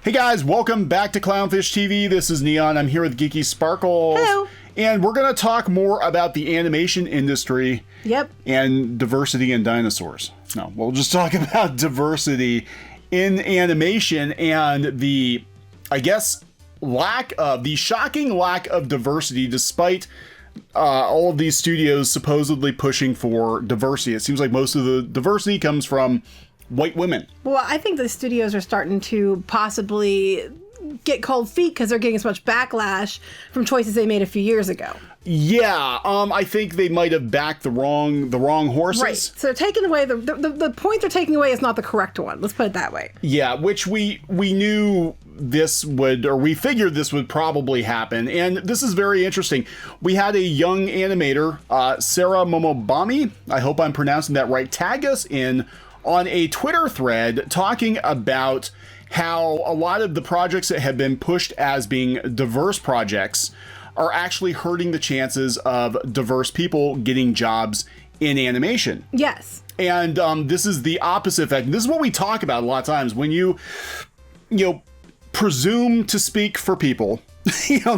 Hey guys, welcome back to CLOWNFISH TV. This is Kneon. I'm here with Geeky Sparkles. Hello. And we're going to talk more about the animation industry. Yep. And diversity in dinosaurs. No, we'll just talk about diversity in animation and the, I guess, shocking lack of diversity despite all of these studios supposedly pushing for diversity. It seems like most of the diversity comes from white women. Well, I think the studios are starting to possibly get cold feet because they're getting so much backlash from choices they made a few years ago. Yeah, I think they might have backed the wrong horses. Right. So they're taking away the point they're taking away is not the correct one. Let's put it that way. Yeah, which we knew this would, or we figured this would probably happen, and this is very interesting. We had a young animator, Sarah Momobami, I hope I'm pronouncing that right, tag us in on a Twitter thread talking about how a lot of the projects that have been pushed as being diverse projects are actually hurting the chances of diverse people getting jobs in animation. Yes. And this is the opposite effect. This is what we talk about a lot of times when you presume to speak for people.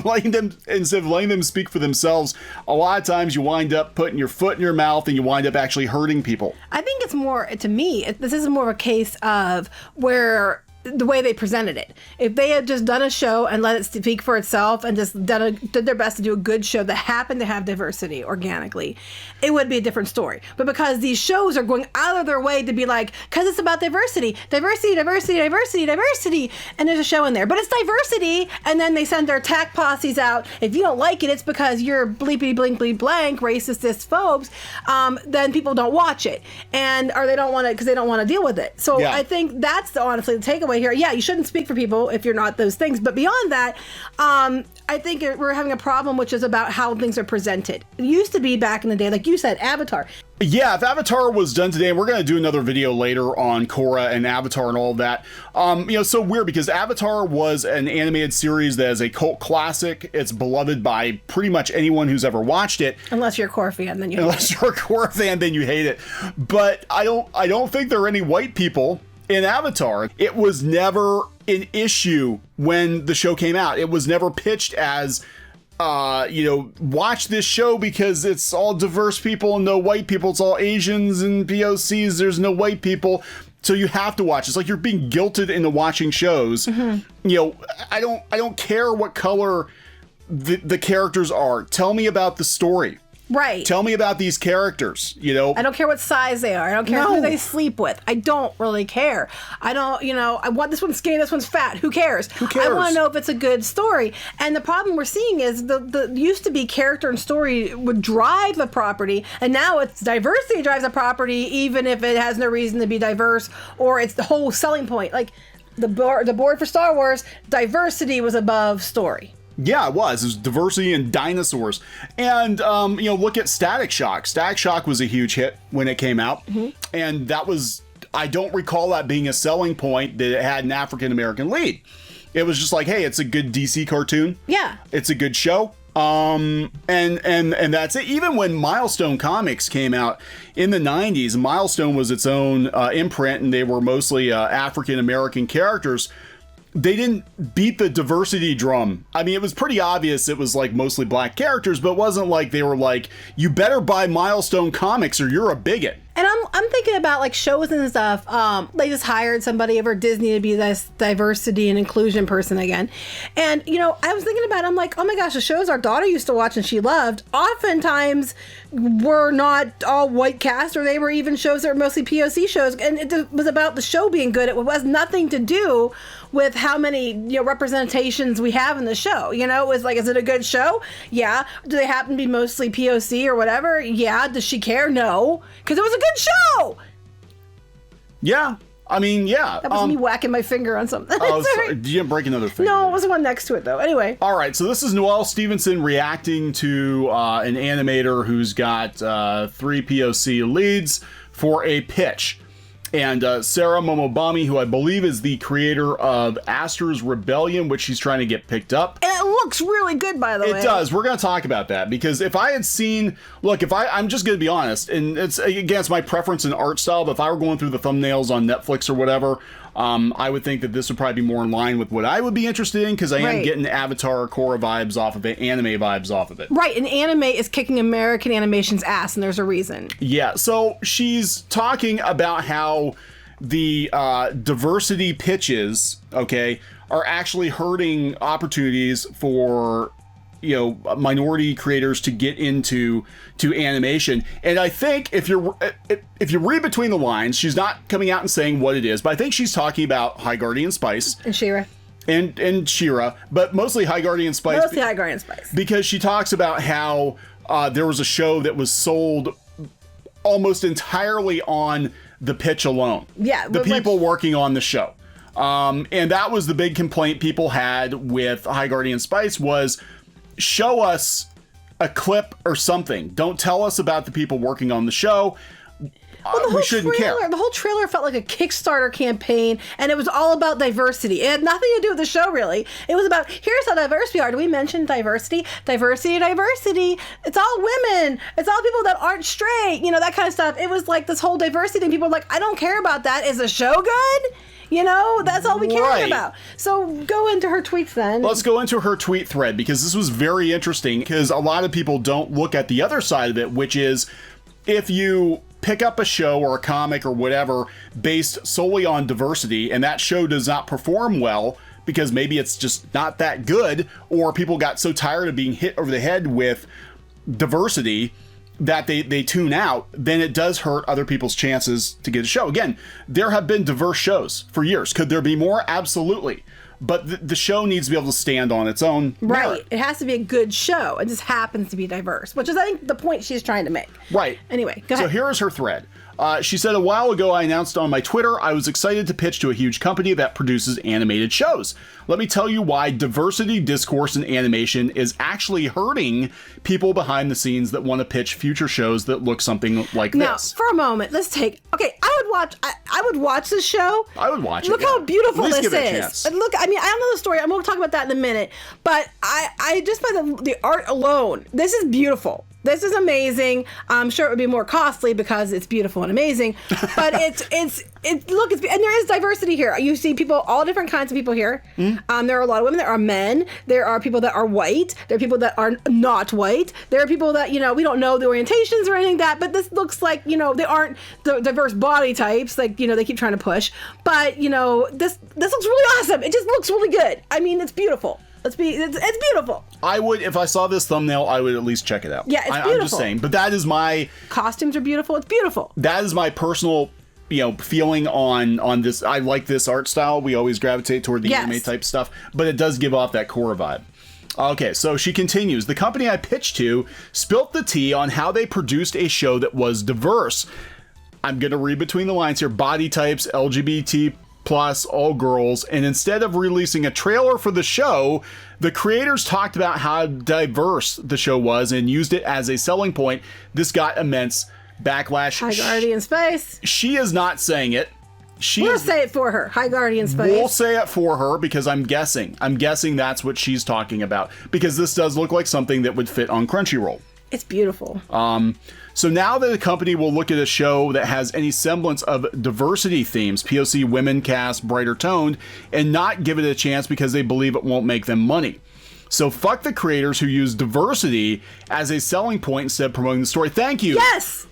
Letting them, instead of letting them speak for themselves, a lot of times you wind up putting your foot in your mouth and you wind up actually hurting people. I think it's more, to me, this is more of a case of where the way they presented it. If they had just done a show and let it speak for itself and just did their best to do a good show that happened to have diversity organically, it would be a different story. But because these shows are going out of their way to be like, because it's about diversity, and there's a show in there, but it's diversity, and then they send their attack posses out. If you don't like it, it's because you're bleepy blink bleep blank, racist, this, phobes, then people don't watch it. Or they don't want to because they don't want to deal with it. So yeah. I think that's honestly the takeaway here. Yeah, you shouldn't speak for people if you're not those things. But beyond that, I think we're having a problem, which is about how things are presented. It used to be back in the day, like you said, Avatar. Yeah, if Avatar was done today, and we're going to do another video later on Korra and Avatar and all of that. So weird because Avatar was an animated series that is a cult classic. It's beloved by pretty much anyone who's ever watched it. Unless you're a Korra fan, then you hate it. Unless you're a Korra fan, then you hate it. But I don't think there are any white people in Avatar. It was never an issue when the show came out. It was never pitched as, watch this show because it's all diverse people and no white people. It's all Asians and POCs. There's no white people. So you have to watch. It's like you're being guilted into watching shows. Mm-hmm. I don't care what color the characters are. Tell me about the story. Right. Tell me about these characters, I don't care what size they are. I don't care who they sleep with. I don't really care. I don't, I want this one's skinny, this one's fat. Who cares? Who cares? I want to know if it's a good story. And the problem we're seeing is the used to be character and story would drive the property, and now it's diversity drives a property, even if it has no reason to be diverse, or it's the whole selling point. Like the board for Star Wars, diversity was above story. Yeah, it was diversity in dinosaurs. And, look at Static Shock. Static Shock was a huge hit when it came out. Mm-hmm. And that was, I don't recall that being a selling point that it had an African-American lead. It was just like, hey, it's a good DC cartoon. Yeah. It's a good show. And that's it. Even when Milestone Comics came out in the 90s, Milestone was its own imprint, and they were mostly African-American characters. They didn't beat the diversity drum. I mean, it was pretty obvious it was like mostly black characters, but it wasn't like they were like, you better buy Milestone Comics or you're a bigot. And I'm thinking about like shows and stuff. They just hired somebody over Disney to be this diversity and inclusion person again. And, I was thinking about it, I'm like, oh my gosh, the shows our daughter used to watch and she loved oftentimes were not all white cast, or they were even shows that were mostly POC shows. And it was about the show being good. It was nothing to do with how many, representations we have in the show. It was like, is it a good show? Yeah. Do they happen to be mostly POC or whatever? Yeah. Does she care? No. Because it was a good show. Yeah. I mean, yeah. That was me whacking my finger on something. Oh, sorry. You didn't break another finger. No, it was the one next to it, though. Anyway. All right. So this is Noelle Stevenson reacting to an animator who's got 3 POC leads for a pitch. And Sarah Momobami, who I believe is the creator of Aster's Rebellion, which she's trying to get picked up. And it looks really good, by the way. It does. We're going to talk about that because if I had seen, look, I'm just going to be honest, and it's my preference in art style, but if I were going through the thumbnails on Netflix or whatever, I would think that this would probably be more in line with what I would be interested in because I am getting Avatar, Korra vibes off of it, anime vibes off of it. Right, and anime is kicking American animation's ass, and there's a reason. Yeah, so she's talking about how the diversity pitches, okay, are actually hurting opportunities for minority creators to get into animation. And I think if you read between the lines, she's not coming out and saying what it is, but I think she's talking about High Guardian Spice and She-Ra. And She-Ra, but mostly High Guardian Spice. Mostly High Guardian Spice. Because she talks about how there was a show that was sold almost entirely on the pitch alone. Yeah. The people working on the show. And that was the big complaint people had with High Guardian Spice was show us a clip or something. Don't tell us about the people working on the show. We shouldn't care. The whole trailer felt like a Kickstarter campaign, and it was all about diversity. It had nothing to do with the show, really. It was about, here's how diverse we are. Do we mention diversity? Diversity, diversity. It's all women. It's all people that aren't straight. That kind of stuff. It was like this whole diversity thing. People were like, I don't care about that. Is the show good? That's all we care about. So go into her tweets then. Let's go into her tweet thread because this was very interesting because a lot of people don't look at the other side of it, which is if you pick up a show or a comic or whatever based solely on diversity and that show does not perform well because maybe it's just not that good or people got so tired of being hit over the head with diversity that they tune out, then it does hurt other people's chances to get a show. Again, there have been diverse shows for years. Could there be more? Absolutely. But the show needs to be able to stand on its own merit. Right. It has to be a good show. It just happens to be diverse, which is, I think, the point she's trying to make. Right. Anyway, go ahead. So here is her thread. She said, a while ago, I announced on my Twitter, I was excited to pitch to a huge company that produces animated shows. Let me tell you why diversity discourse in animation is actually hurting people behind the scenes that want to pitch future shows that look something like this. Now, for a moment, let's take, I would watch this show. I would watch it. Look how beautiful this give it a is. chance. And look, I don't know the story. I'm going to talk about that in a minute. But I just by the art alone, this is beautiful. This is amazing. I'm sure it would be more costly because it's beautiful and amazing, but and there is diversity here. You see people, all different kinds of people here. There are a lot of women. There are men. There are people that are white. There are people that are not white. There are people that, we don't know the orientations or anything like that, but this looks like, they aren't the diverse body types like, they keep trying to push, but this looks really awesome. It just looks really good. I mean, it's beautiful. It's beautiful. I would, if I saw this thumbnail, I would at least check it out. Yeah, it's beautiful. I'm just saying, but that is my... Costumes are beautiful. It's beautiful. That is my personal, feeling on this. I like this art style. We always gravitate toward the anime type stuff, but it does give off that Korra vibe. Okay, so she continues. The company I pitched to spilt the tea on how they produced a show that was diverse. I'm going to read between the lines here. Body types, LGBT plus, all girls, and instead of releasing a trailer for the show, the creators talked about how diverse the show was and used it as a selling point. This got immense backlash. High Guardian Spice. She is not saying it. We'll say it for her. High Guardian Spice. We'll say it for her because I'm guessing that's what she's talking about because this does look like something that would fit on Crunchyroll. It's beautiful. So now that the company will look at a show that has any semblance of diversity themes, POC, women cast, brighter toned, and not give it a chance because they believe it won't make them money. So fuck the creators who use diversity as a selling point instead of promoting the story. Thank you. Yes.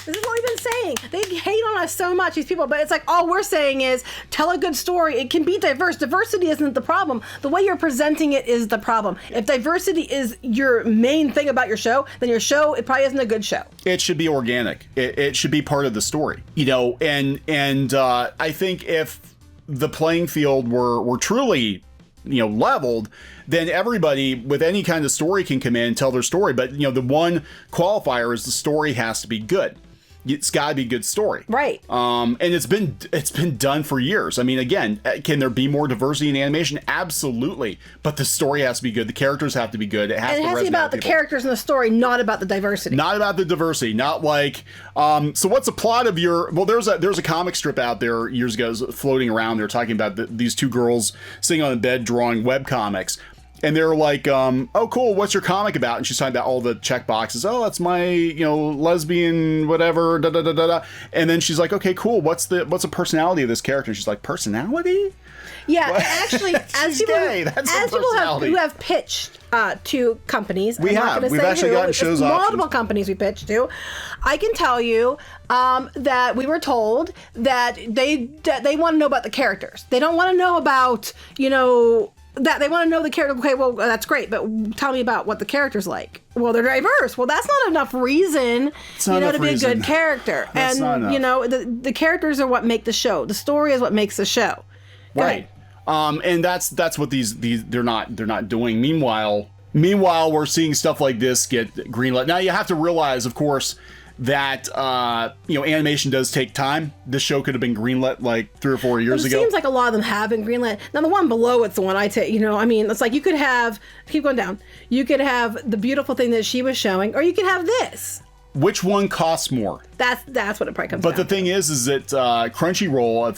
This is what we've been saying. They hate on us so much, these people, but it's like all we're saying is tell a good story. It can be diverse. Diversity isn't the problem. The way you're presenting it is the problem. If diversity is your main thing about your show, then your show, it probably isn't a good show. It should be organic. It should be part of the story, and I think if the playing field were truly leveled, then everybody with any kind of story can come in and tell their story. But the one qualifier is the story has to be good. it's got to be a good story. Right. And it's been done for years. I mean, again, can there be more diversity in animation? Absolutely. But the story has to be good. The characters have to be good. It has to be about the characters in the story, not about the diversity. Not about the diversity. Not like, so what's the plot of your, well, there's a comic strip out there years ago floating around. They're talking about these two girls sitting on a bed drawing web comics. And they're like, oh, cool, what's your comic about? And she's talking about all the check boxes. Oh, that's my, lesbian, whatever, da da da da da. And then she's like, okay, cool, what's the personality of this character? And she's like, personality? Yeah, and actually, as people who have pitched to companies, we've actually gotten shows multiple companies we pitched to. I can tell you that we were told that they want to know about the characters. They don't want to know about that they want to know the character. Okay, well, that's great, but tell me about what the character's like. Well, they're diverse. Well, that's not enough reason, to be a good character. That's and the characters are what make the show. The story is what makes the show. Right. And that's what these they're not doing. Meanwhile, we're seeing stuff like this get greenlit. Now you have to realize, of course, that animation does take time. This show could have been greenlit like 3 or 4 years ago. It seems like a lot of them have been greenlit. Now the one below it's the one I take. It's like you could have, keep going down. You could have the beautiful thing that she was showing, or you could have this. Which one costs more? That's what it probably comes. But the thing is that Crunchyroll,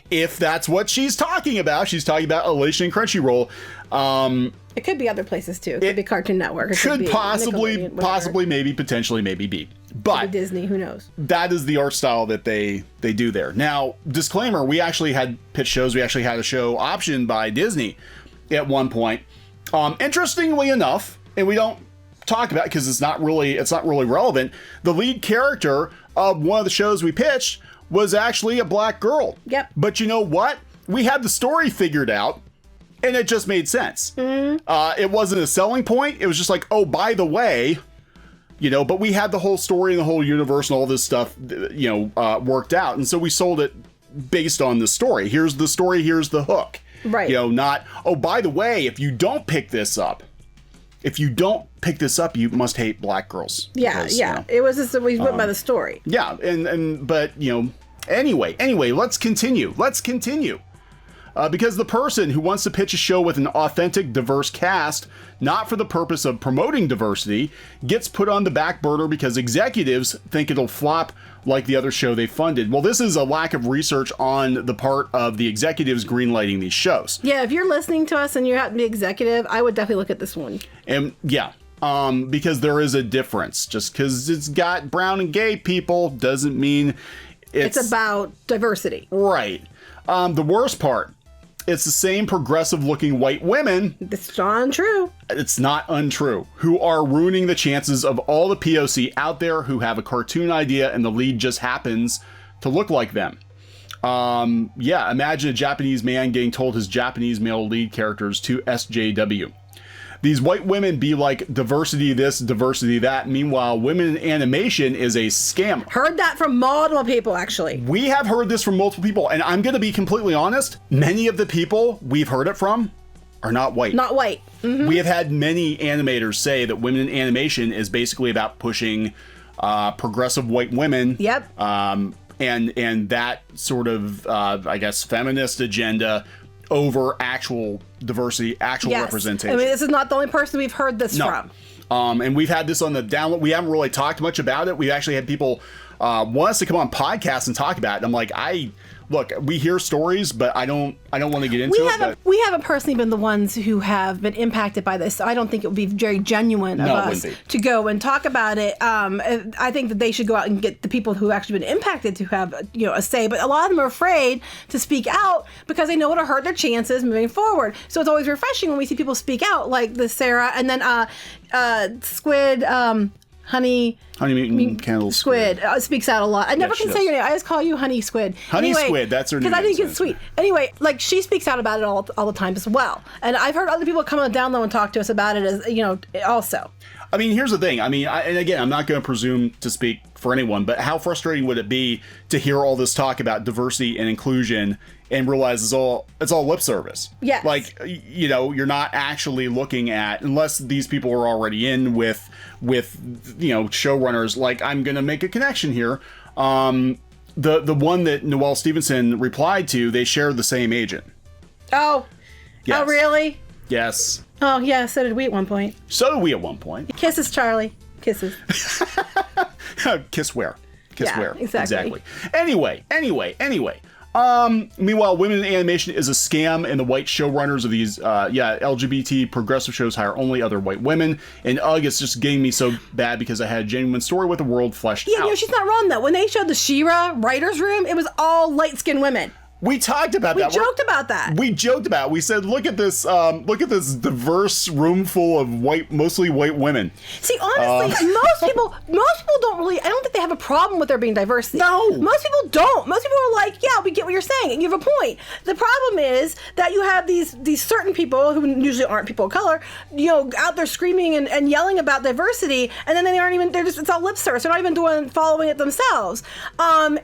if that's what she's talking about, she's talking about Elation and Crunchyroll. It could be other places too. It could be Cartoon Network. It could possibly, maybe, potentially, maybe be. But Disney, who knows? That is the art style that they do there. Now, disclaimer: we actually had pitch shows. We actually had a show optioned by Disney at one point. Interestingly enough, and we don't talk about it because it's not really relevant. The lead character of one of the shows we pitched was actually a black girl. Yep. But you know what? We had the story figured out, and it just made sense. Mm-hmm. It wasn't a selling point. It was just like, oh, by the way, but we had the whole story and the whole universe and all this stuff, worked out. And so we sold it based on the story. Here's the story. Here's the hook. Right. Not, oh, by the way, if you don't pick this up, you must hate black girls. Yeah, because, it was just we went by the story. Yeah, but anyway, let's continue. Because the person who wants to pitch a show with an authentic, diverse cast, not for the purpose of promoting diversity, gets put on the back burner because executives think it'll flop like the other show they funded. Well, this is a lack of research on the part of the executives greenlighting these shows. Yeah, if you're listening to us and you happen to be executive, I would definitely look at this one. And because there is a difference. Just because it's got brown and gay people doesn't mean it's about diversity. Right. The worst part, it's the same progressive looking white women. It's not untrue. It's not untrue. Who are ruining the chances of all the POC out there who have a cartoon idea and the lead just happens to look like them. Imagine a Japanese man getting told his Japanese male lead characters to SJW. These white women be like diversity this, diversity that. Meanwhile, women in animation is a scam. Heard that from multiple people, actually. We have heard this from multiple people, and I'm going to be completely honest. Many of the people we've heard it from are not white. Not white. Mm-hmm. We have had many animators say that women in animation is basically about pushing progressive white women. Yep. And that sort of, feminist agenda over actual diversity, representation. I mean, this is not the only person we've heard this from. And we've had this on the download. We haven't really talked much about it. We actually had people want us to come on podcasts and talk about it. And I'm like, look, we hear stories, but I don't want to get into it. We haven't personally been the ones who have been impacted by this. So I don't think it would be very genuine of us to go and talk about it. I think that they should go out and get the people who have actually been impacted to have a say. But a lot of them are afraid to speak out because they know it'll hurt their chances moving forward. So it's always refreshing when we see people speak out, like the Sarah and then Squid. Honey Mutant Candle Squid speaks out a lot. I never can say your name. I just call you Honey Squid. Squid, that's her name. Because I think it's sweet. Anyway, like she speaks out about it all the time as well. And I've heard other people come on down low and talk to us about it as also. I mean, here's the thing. I mean, and again, I'm not going to presume to speak for anyone, but how frustrating would it be to hear all this talk about diversity and inclusion and realize it's all lip service? Yes. Like, you're not actually looking at, unless these people are already in with showrunners showrunners, like, I'm gonna make a connection here. The one that Noelle Stevenson replied to, they shared the same agent. Oh. Yes. Oh, really? Yes. Oh, yeah, so did we at one point. So did we at one point. Kisses, Charlie. Kisses. Kiss where? Kiss Yeah, where? exactly. Anyway. Meanwhile, women in animation is a scam, and the white showrunners of these, LGBT progressive shows hire only other white women. And it's just getting me so bad because I had a genuine story with the world fleshed out. Yeah, she's not wrong, though. When they showed the She-Ra writer's room, it was all light-skinned women. We talked about that. We joked about that. We joked about it. We said, look at this diverse room full of mostly white women. See, honestly, most people don't really, I don't think they have a problem with there being diversity. No. Most people don't. Most people are like, yeah, we get what you're saying, and you have a point. The problem is that you have these certain people who usually aren't people of color, out there screaming and yelling about diversity, and then it's all lip service. They're not even following it themselves. And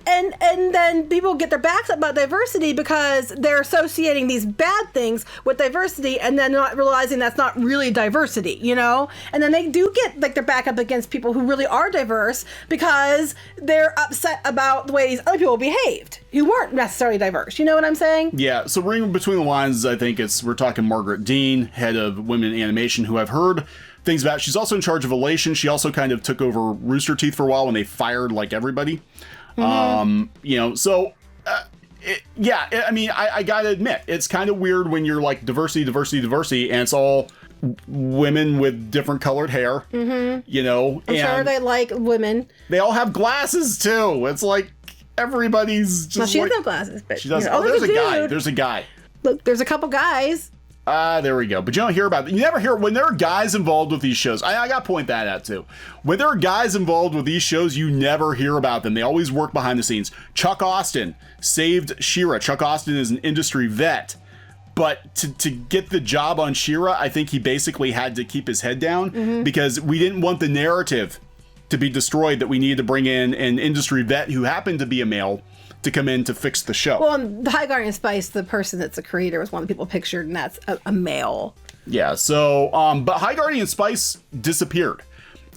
then people get their backs up about diversity because they're associating these bad things with diversity and then not realizing that's not really diversity, And then they do get like their back up against people who really are diverse because they're upset about the way these other people behaved who weren't necessarily diverse. You know what I'm saying? Yeah, so reading between the lines, I think we're talking Margaret Dean, head of Women in Animation, who I've heard things about. She's also in charge of Elation. She also kind of took over Rooster Teeth for a while when they fired like everybody. So... I gotta admit, it's kind of weird when you're like diversity, and it's all women with different colored hair, I'm sure they like women. They all have glasses too. It's like everybody's just. Well, she has no glasses, but she doesn't. There's a guy. There's a guy. Look, there's a couple guys. There we go. But you don't hear about it. You never hear when there are guys involved with these shows. I got to point that out too. When there are guys involved with these shows, you never hear about them. They always work behind the scenes. Chuck Austin saved She-Ra. Chuck Austin is an industry vet. But to get the job on She-Ra, I think he basically had to keep his head down because we didn't want the narrative to be destroyed that we needed to bring in an industry vet who happened to be a male to come in to fix the show. Well, the High Guardian Spice, the person that's a creator, was one of the people pictured, and that's a male. Yeah, so, but High Guardian Spice disappeared.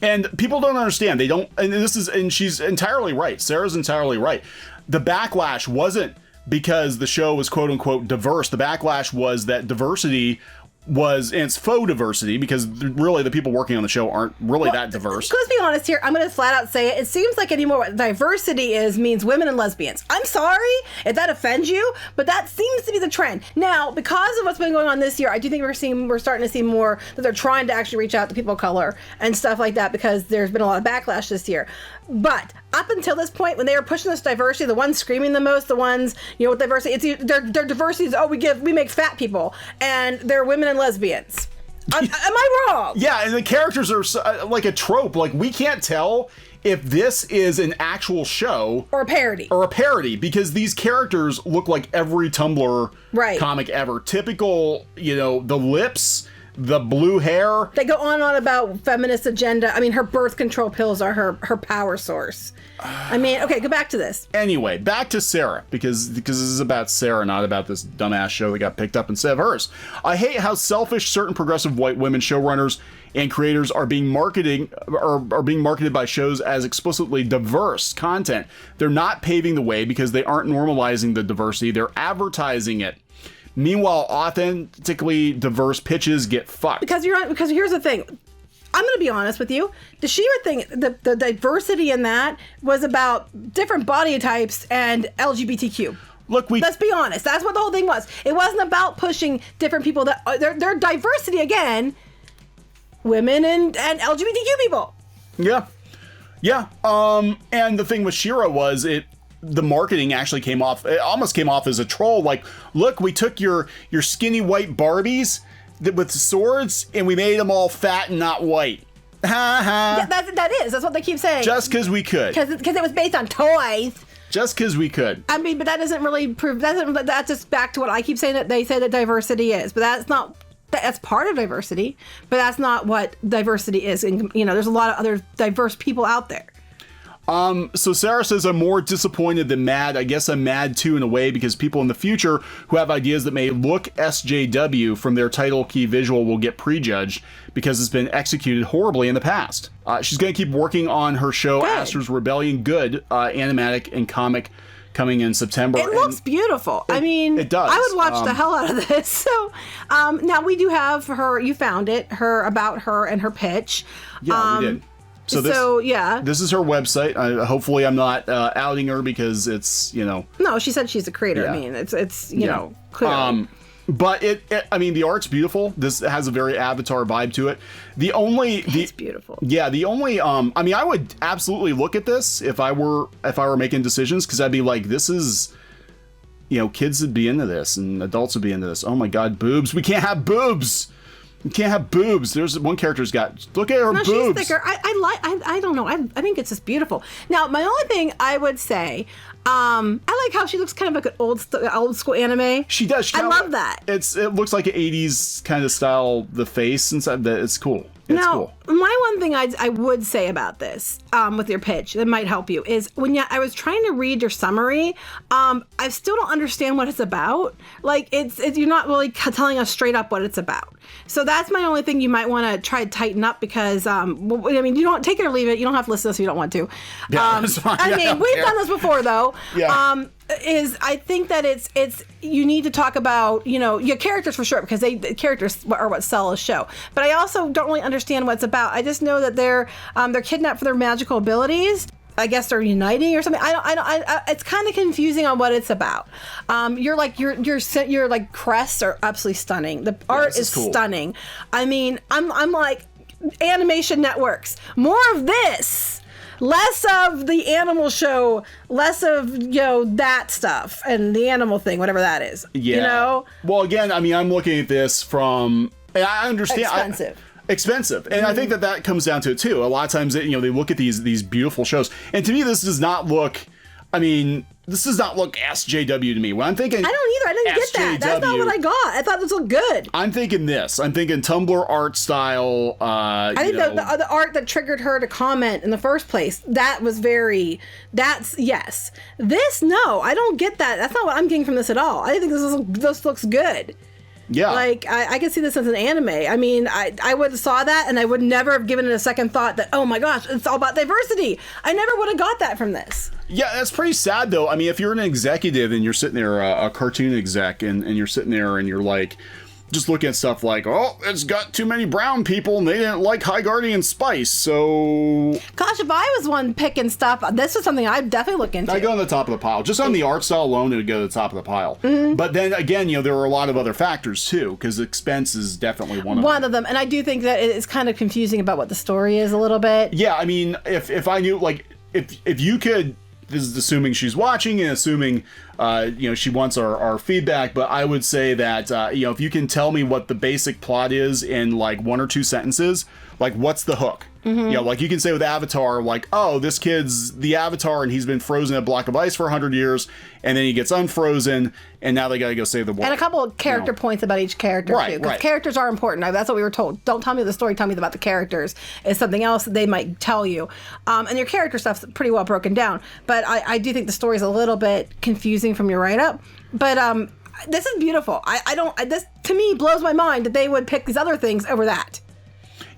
And people don't understand. They don't, and she's entirely right. Sarah's entirely right. The backlash wasn't because the show was quote unquote diverse. The backlash was that diversity was, and it's faux diversity because really the people working on the show aren't really that diverse. Let's be honest here. I'm going to flat out say it. It seems like anymore what diversity means women and lesbians. I'm sorry if that offends you, but that seems to be the trend. Now, because of what's been going on this year, I do think we're starting to see more that they're trying to actually reach out to people of color and stuff like that because there's been a lot of backlash this year. But up until this point, when they were pushing this diversity, the ones screaming the most, the ones, with diversity, it's their diversity is, we make fat people, and they're women and lesbians. Am I wrong? Yeah, and the characters are like a trope. Like, we can't tell if this is an actual show or a parody because these characters look like every Tumblr comic ever. Typical, the lips, the blue hair. They go on and on about feminist agenda. I mean, her birth control pills are her power source. Okay, go back to this. Anyway, back to Sarah, because this is about Sarah, not about this dumbass show that got picked up instead of hers. I hate how selfish certain progressive white women showrunners and creators are being marketed by shows as explicitly diverse content. They're not paving the way because they aren't normalizing the diversity. They're advertising it. Meanwhile, authentically diverse pitches get fucked. Because here's the thing. I'm going to be honest with you. The She-Ra thing, the diversity in that was about different body types and LGBTQ. Look, let's be honest. That's what the whole thing was. It wasn't about pushing different people. That their diversity again, women and LGBTQ people. Yeah. And the thing with She-Ra was the marketing actually almost came off as a troll. Like, look, we took your skinny white Barbies with swords and we made them all fat and not white. Ha ha. Yeah, that's what they keep saying. Just because we could. Because it was based on toys. Just because we could. I mean, but that doesn't really prove. That's just back to what I keep saying that they say that diversity is. But that's not. That's part of diversity. But that's not what diversity is. And there's a lot of other diverse people out there. So Sarah says, I'm more disappointed than mad. I guess I'm mad too in a way because people in the future who have ideas that may look SJW from their title key visual will get prejudged because it's been executed horribly in the past. She's going to keep working on her show, Aster's Rebellion Good, animatic and comic, coming in September. It looks beautiful. I mean, it does. I would watch the hell out of this. So now we do have her, you found it, her about her and her pitch. Yeah, we did. So this is her website. Hopefully I'm not outing her because it's, No, she said she's a creator. Yeah. I mean, it's you know, clearly. But I mean, the art's beautiful. This has a very Avatar vibe to it. It's beautiful. Yeah, the only, I mean, I would absolutely look at this if I were making decisions, because I'd be like, this is, kids would be into this and adults would be into this. Oh my God, boobs. We can't have boobs. You can't have boobs. There's one character's got. Look at her boobs. She's thicker. I don't know. I think it's just beautiful. Now, my only thing I would say, I like how she looks kind of like an old school anime. She does. I love that. It looks like an 80s kind of style. The face and stuff. It's cool. It's cool. My one thing I would say about this, with your pitch, that might help you, is when I was trying to read your summary, I still don't understand what it's about. Like, it's you're not really telling us straight up what it's about. So that's my only thing you might want to try to tighten up, because, I mean, you don't take it or leave it. You don't have to listen to us if you don't want to. Yeah, we've done this before, though. Yeah. I think that it's you need to talk about, your characters for sure, because the characters are what sell a show. But I also don't really understand what it's about. I just know that they're kidnapped for their magical abilities. I guess they're uniting or something. It's kind of confusing on what it's about. Your crests are absolutely stunning. The art is cool. Stunning. I mean, I'm like, animation networks, more of this. Less of the animal show, less of, that stuff and the animal thing, whatever that is. Yeah. Well, again, I mean, I'm looking at this from, and I understand. Expensive. And I think that comes down to it too. A lot of times, they look at these beautiful shows. And to me, this does not look, SJW to me. When I'm thinking, I don't either. I didn't get that. That's not what I got. I thought this looked good. I'm thinking this. I'm thinking Tumblr art style. I think the art that triggered her to comment in the first place, yes. This, no, I don't get that. That's not what I'm getting from this at all. I think this looks good. Yeah. Like, I could see this as an anime. I mean, I would have saw that, and I would never have given it a second thought that, oh my gosh, it's all about diversity. I never would have got that from this. Yeah, that's pretty sad, though. I mean, if you're an executive and you're sitting there, a cartoon exec, and you're sitting there and you're like, just looking at stuff like, oh, it's got too many brown people and they didn't like High Guardian Spice, so... Gosh, if I was one picking stuff, this is something I'd definitely look into. I'd go on the top of the pile. Just on the art style alone, it would go to the top of the pile. Mm-hmm. But then, again, there are a lot of other factors, too, because expense is definitely one of them. One of them, and I do think that it's kind of confusing about what the story is a little bit. Yeah, I mean, if I knew, like, if you could... This is assuming she's watching and assuming, she wants our feedback. But I would say that, if you can tell me what the basic plot is in like 1 or 2 sentences, like what's the hook? Mm-hmm. Like you can say with Avatar, like, oh, this kid's the Avatar and he's been frozen in a block of ice for 100 years. And then he gets unfrozen and now they got to go save the world. And a couple of character points about each character, too. Because characters are important. That's what we were told. Don't tell me the story, tell me about the characters. Is something else that they might tell you. And your character stuff's pretty well broken down. But I do think the story's a little bit confusing from your write-up. But this is beautiful. This, to me, blows my mind that they would pick these other things over that.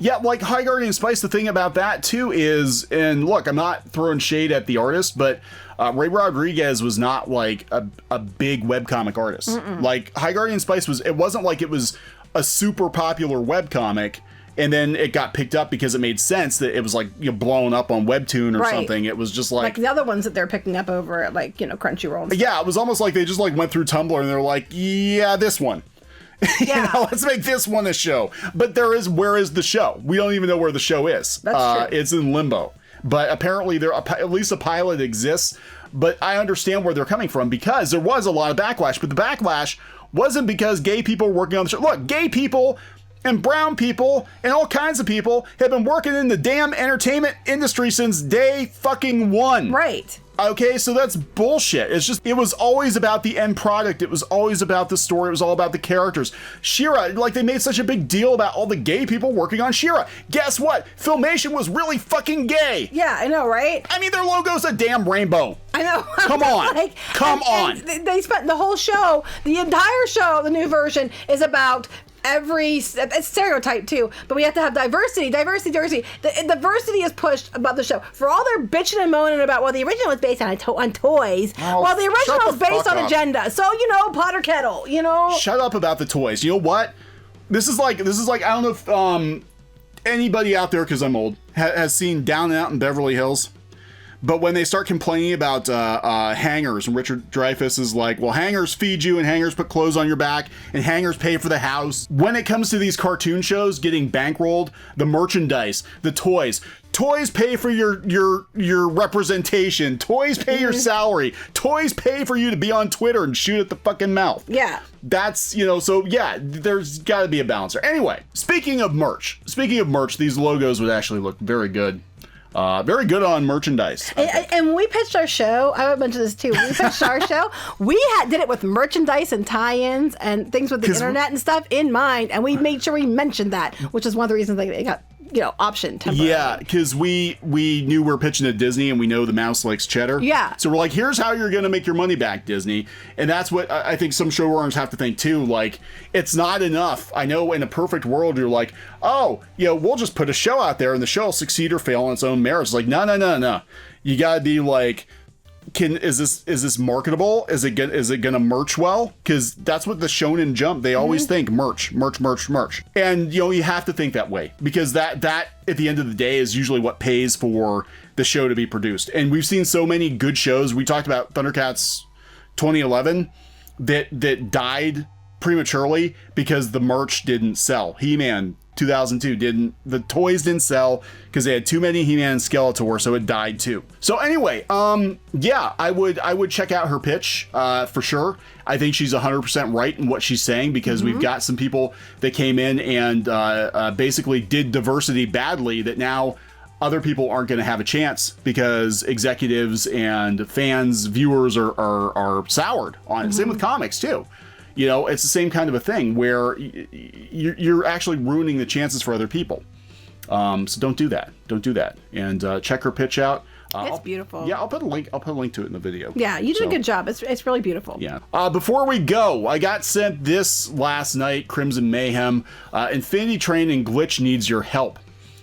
Yeah, like High Guardian Spice, the thing about that, too, is, and look, I'm not throwing shade at the artist, but Ray Rodriguez was not, like, a big webcomic artist. Mm-mm. Like, High Guardian Spice it wasn't like it was a super popular webcomic, and then it got picked up because it made sense that it was, like, blown up on Webtoon or something. It was just like the other ones that they're picking up over at, like, Crunchyroll. Yeah, it was almost like they just, like, went through Tumblr and they're like, yeah, this one. Yeah. Let's make this one a show. But where is the show? We don't even know where the show is. That's true. It's in limbo. But apparently at least a pilot exists. But I understand where they're coming from because there was a lot of backlash. But the backlash wasn't because gay people were working on the show. Look, gay people and brown people and all kinds of people have been working in the damn entertainment industry since day fucking one. Right. Okay, so that's bullshit. It's just, it was always about the end product. It was always about the story. It was all about the characters. She-Ra, like, they made such a big deal about all the gay people working on She-Ra. Guess what? Filmation was really fucking gay. Yeah, I know, right? I mean, their logo's a damn rainbow. I know. Come on. Like, Come on. And they spent the whole show, the entire show, the new version, is about it's stereotype too, but we have to have diversity. The diversity is pushed about the show. For all their bitching and moaning about, well, the original was based on toys. Oh, well, the original was based on up. agenda. So, you know, pot or kettle, you know. Shut up about the toys. You know what? This is like, I don't know if anybody out there, because I'm old, has seen Down and Out in Beverly Hills. But when they start complaining about hangers, and Richard Dreyfuss is like, well, hangers feed you, and hangers put clothes on your back, and hangers pay for the house. When it comes to these cartoon shows getting bankrolled, the merchandise, the toys pay for your representation. Toys pay your salary. Toys pay for you to be on Twitter and shoot at the fucking mouth. Yeah. That's, you know, so yeah, there's got to be a balance there. Anyway, speaking of merch, these logos would actually look very good. Very good on merchandise. And when we pitched our show, I would mention this too. When we pitched our show, we did it with merchandise and tie-ins and things with the internet and stuff in mind, and we made sure we mentioned that, which is one of the reasons they got, you know, optioned temporarily. Yeah, because we knew we were pitching to Disney, and we know the mouse likes cheddar. Yeah. So we're like, here's how you're going to make your money back, Disney. And that's what I think some showrunners have to think too. Like, it's not enough. I know in a perfect world, you're like, oh, you know, we'll just put a show out there and the show will succeed or fail on its own merits. Like, no. You got to be like, is this marketable? Is it gonna merch well? Because that's what the Shonen Jump, they always think merch. And you know, you have to think that way, because that at the end of the day is usually what pays for the show to be produced. And we've seen so many good shows. We talked about Thundercats 2011 that died prematurely because the merch didn't sell. He-Man 2002 the toys didn't sell because they had too many He-Man and Skeletor, so it died too. So anyway, yeah, I would check out her pitch for sure. I think she's 100% right in what she's saying, because we've got some people that came in and basically did diversity badly that now other people aren't going to have a chance because executives and fans, viewers are soured on it. Same with comics too. You know, it's the same kind of a thing where you're actually ruining the chances for other people. So don't do that. Don't do that. And check her pitch out. It's beautiful. Yeah, I'll put a link to it in the video. Yeah, you did a good job. It's really beautiful. Yeah. Before we go, I got sent this last night, Crimson Mayhem. Infinity Train and Glitch needs your help.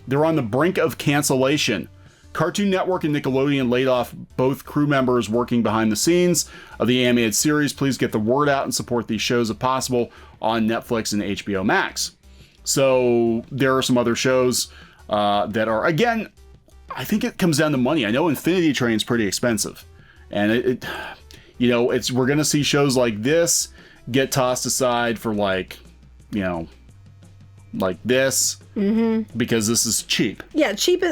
They're on the brink of cancellation. Cartoon Network and Nickelodeon laid off both crew members working behind the scenes of the animated series. Please get the word out and support these shows if possible on Netflix and HBO Max. So there are some other shows that are, again, I think it comes down to money. I know Infinity Train's pretty expensive, and it you know, we're gonna see shows like this get tossed aside for, like, you know, like this. Because this is cheap. Yeah, cheap.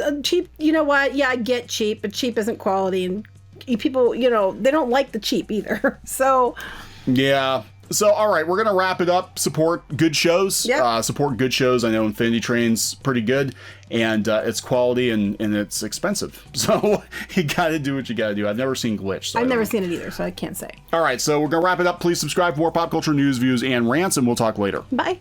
You know what? Yeah, I get cheap, but cheap isn't quality, and people, you know, they don't like the cheap either. So yeah. So all right, we're gonna wrap it up. Support good shows. Yeah. Support good shows. I know Infinity Train's pretty good, and it's quality and it's expensive. So you got to do what you got to do. I've never seen Glitch. So I've never seen it either, so I can't say. All right, so we're gonna wrap it up. Please subscribe for more pop culture news, views, and rants, and we'll talk later. Bye.